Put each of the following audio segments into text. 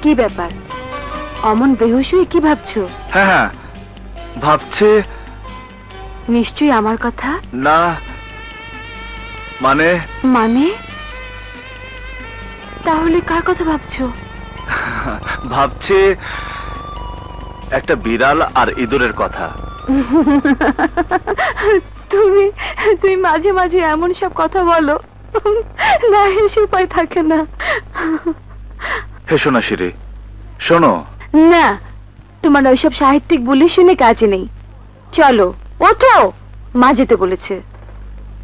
কি ব্যাপার? অমন বেহুশ হয়ে কি ভাবছো? হ্যাঁ হ্যাঁ, ভাবছে। নিশ্চয়ই আমার কথা। না মানে মানে? তাহলে কার কথা ভাবছো? ভাবছে একটা বিড়াল আর ইঁদুরের কথা। তুমি তুমি মাঝে মাঝে এমন সব কথা বলো, না হেসে উপায় থাকে না। হেসো না শিরি, শোনো। না, তোমার ওইসব সাহিত্যিক বলি শুনে কাজ নেই। চলো ওঠো, মা যেতে বলেছে।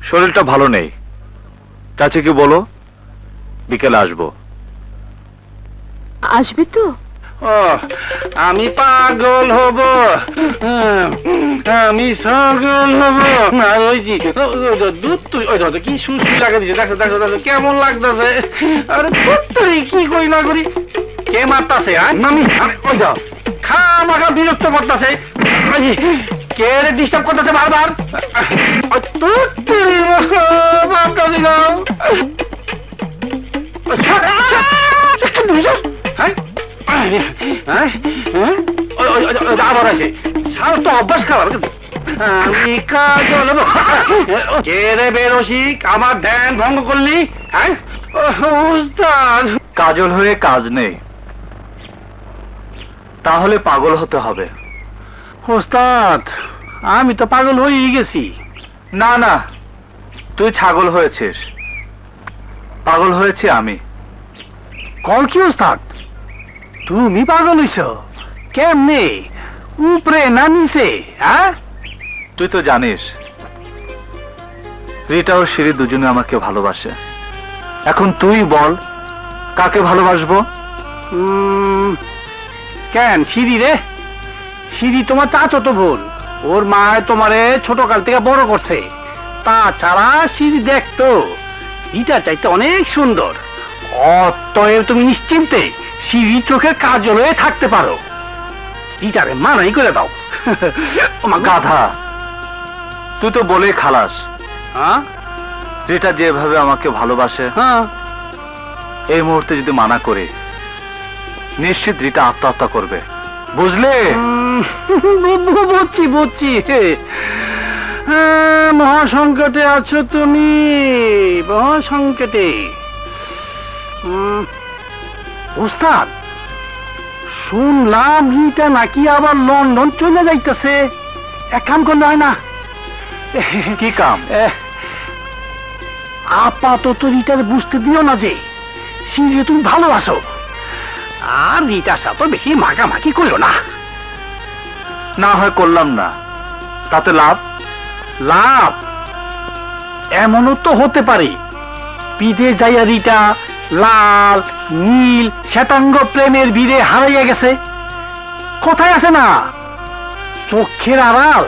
শরীরটা ভালো নেই, চাচিকে বলো বিকেলে আসবো। আসবে তো? আমি পাগল হব, আমি পাগল হব। আর ওই যে দুধ তুই ওই ধর কি সুস্থি লাগা দিছে, দেখো দেখো দেখো কেমন লাগতেছে। আরে তুই কি করি না করি, কে মারতাছে? মামি ওই যাও, খামাখা বিরক্ত করতেছে, কে রে ডিস্টার্ব করতেছে বারবার। আবার আছে সার তো অভ্যাস খারাপ। আমি কাজল কে রে বেরসিক, আমার ধ্যান ভঙ্গ করলি? হ্যাঁ উস্তাদ, কাজল হয়ে কাজ নেই, তাহলে পাগল হতে হবে। ওস্তাদ আমি তো পাগল হয়েই গেছি। না না, তুই ছাগল হয়েছিস, পাগল হয়েছি আমি। কল কি ওস্তাদ, তুমি পাগল হইছ কেমনে? উপরে না নিচে? হ্যাঁ তুই তো জানিস রিটা ও শিরি দুজনে আমাকে ভালোবাসে। এখন তুই বল কাকে ভালোবাসবো? কেন সিঁড়ি রে? সিঁড়ি তোমার চাচতো বোন, ওর মা তোমারে ছোট কাল থেকে বড় করছে। তাছাড়া সিঁড়ি দেখতো ইটা চাইতে অনেক সুন্দর। অতএব তুমি নিশ্চিন্তে সিঁড়ি চোখে কাজল হয়ে থাকতে পারো। ইটারে মানাই করে দাও। গাধা, তুই তো বলে খালাস। হ্যাঁ রিটা যেভাবে আমাকে ভালোবাসে, হ্যাঁ, এই মুহূর্তে যদি মানা করে নিশ্চিত রিটা আত্মহত্যা করবে, বুঝলে? বুঝছি বুঝছি। মহাসংকটে আছো তুমি, মহাসংকটে। ওস্তাদ শুনলাম রিটা নাকি আবার লন্ডন চলে যাইতেছে। এক কাম করলে হয় না? কি কাম? আপাতত রিটার বুঝতে দিও না যে সিঁড়ি তুমি ভালোবাসো, আর রিটার সাথে বেশি মাখামাখি করো না। না হয় করলাম না, তাতে লাভ? লাভ এমনও তো হতে পারে বিদেশ যাইয়া রিটা লাল নীল শ্বেতাঙ্গ প্রেমের ভিড়ে হারাইয়া গেছে। কোথায় আছে না, চোখের আড়াল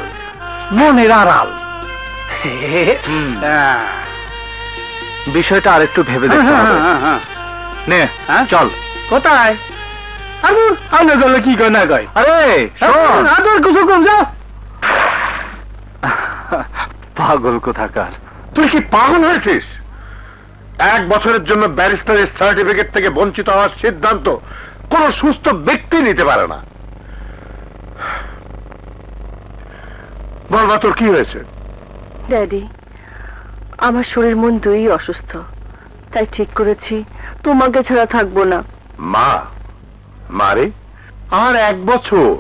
মনের আড়াল। বিষয়টা আরেকটু ভেবে দেখতে হবে। নে চল। কোথায়? আলো গেল কি কয় না কয়? আরে শোন, আদর কিছু কম যাও। পাগল কোথাকার। তুই কি পাগল হয়েছিস? 1 বছরের জন্য ব্যারিস্টারের সার্টিফিকেট থেকে বঞ্চিত হওয়ার সিদ্ধান্ত কোন সুস্থ ব্যক্তি নিতে পারে না। বলবা তোর কি হয়েছে? ড্যাডি, আমার শরীর মন দুই অসুস্থ, তাই ঠিক করেছি তোমাকে ছাড়া থাকবো না। মা মারে আর 1 বছর,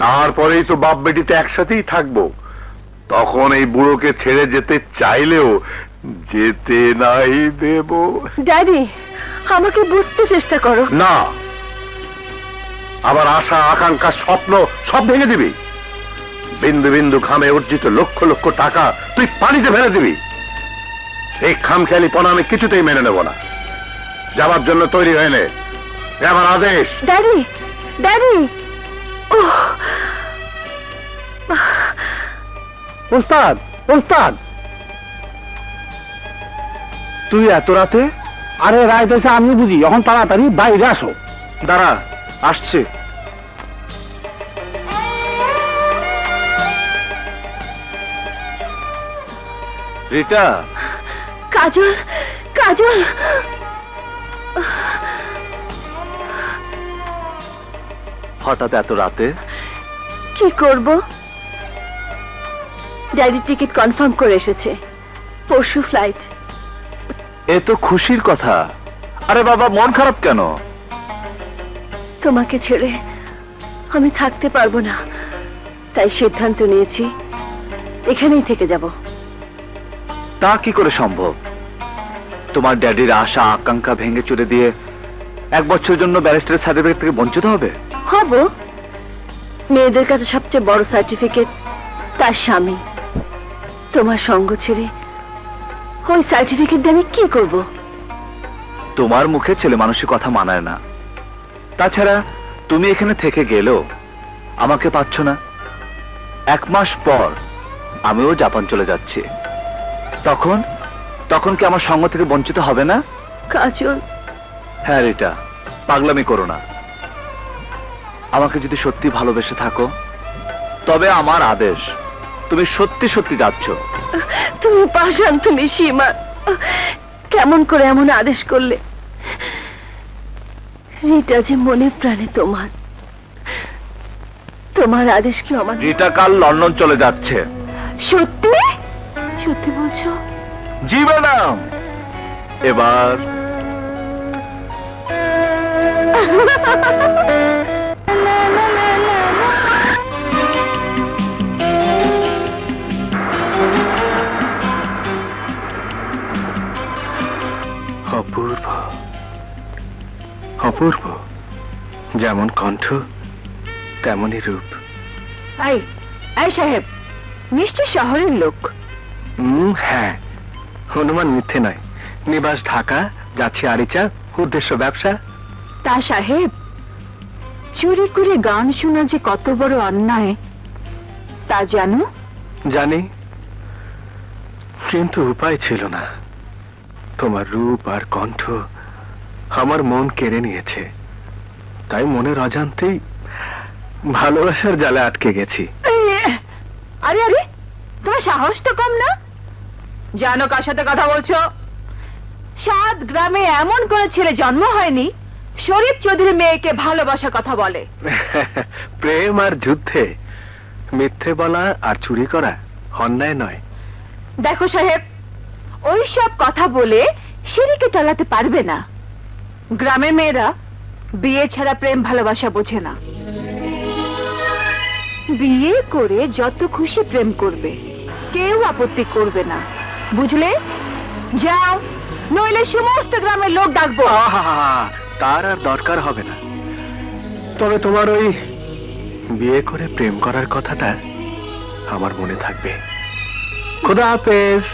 তারপরেই তো বাপ বেটিতে একসাথেই থাকবো। তখন এই বুড়োকে ছেড়ে যেতে চাইলেও যেতে নাই দেব। ড্যাডি, আমাকে বুঝতে চেষ্টা করো। না, আবার আশা আকাঙ্ক্ষা স্বপ্ন সব ভেঙে দিবি। বিন্দু বিন্দু ঘামে অর্জিত লক্ষ লক্ষ টাকা তুই পানিতে ফেলে দিবি। এই খামখেয়ালি পনা আমি কিছুতেই মেনে নেব না। যাবার জন্য তৈরি হয়ে নে, আমার আদেশ। Daddy, daddy. ওস্তাদ, ওস্তাদ তুই এত রাতে? আরে রাত হয়েছে আমি বুঝি, এখন তাড়াতাড়ি বাইরে আসো। দাঁড়া, আসছে। রিটা, কাজল, কাজল। হঠাৎ এত রাতে? কি করব, ড্যাডি টিকিট কনফার্ম করে এসেছে, পরশু ফ্লাইট। এ তো খুশির কথা। আরে বাবা, মন খারাপ কেন? তোমাকে ছেড়ে আমি থাকতে পারবো না, তাই সিদ্ধান্ত নিয়েছি এখানেই থেকে যাব। তা কি করে সম্ভব? তোমার ড্যাডির আশা আকাঙ্ক্ষা ভেঙে চুরে দিয়ে 1 বছরের জন্য ব্যারিস্টারের সার্টিফিকেট থেকে বঞ্চিত হবে? হব। মেয়েদের কাছে সবচেয়ে বড় সার্টিফিকেট তার স্বামী। তোমার সঙ্গ ছেড়ে ওই সার্টিফিকেট দিয়ে আমি কি করব? তোমার মুখে ছেলে মানুষের কথা মানায় না। তাছাড়া তুমি এখানে থেকে গেলেও আমাকে পাচ্ছ না। 1 মাস পর আমিও জাপান চলে যাচ্ছি। তখন তখন কি আমার সঙ্গ থেকে বঞ্চিত হবে না? কাজল, হ্যাঁ রিটা, পাগলামি করো না। আমাকে যদি সত্যি ভালোবেসে থাকো তবে আমার আদেশ, তুমি সত্যি সত্যি যাচ্ছ। তুমি পাষাণ, তুমি সীমা, কেমন করে এমন আদেশ করলে? রিটা যে মনে প্রাণে তোমার, তোমার আদেশ কি আমার? রিটা কাল লন্ডন চলে যাচ্ছে। সত্যি? সত্যি বলছো? জি ম্যাডাম। এবার অপূর্ব, অপূর্ব। যেমন কণ্ঠ তেমনই রূপ। এই সাহেব, নিশ্চয় শহরের লোক। হ্যাঁ, হনুমান মিথ্যে নয়। নিবাস ঢাকা, যাচ্ছি আরিচা, উদ্দেশ্য ব্যবসা। তা সাহেব, চুরি করে গান শোনা যে কত বড় অন্যায় তা জানো? জানি, কিন্তু উপায় ছিল না। তোমার রূপ আর কণ্ঠ আমার মন কেড়ে নিয়েছে, তাই মনের অজান্তেই ভালোবাসার জালে আটকে গেছি। আরে আরে, তোমার সাহস তো কম না? জানো কার সাথে কথা বলছো? 7 গ্রামে এমন কোন ছেলে জন্ম হয়নি শরীফ চৌধুরী মেয়েকে ভালোবাসার কথা বলে। প্রেম আর যুদ্ধে মিথ্যে বলা আর চুরি করা অন্যায় নয়। দেখো সাহেব, ওই সব কথা বলে সিঁড়িকে টলাতে পারবে না। গ্রামের মেয়েরা বিয়ে ছাড়া প্রেম ভালোবাসা বোঝে না। বিয়ে করে যত খুশি প্রেম করবে, কেউ আপত্তি করবে না, বুঝলে? যাও, নইলে সমস্ত গ্রামের লোক ডাকবো। তার আর দরকার হবে না। তবে তোমার ওই বিয়ে করে প্রেম করার কথাটা আমার মনে থাকবে। খোদা হাফেজ।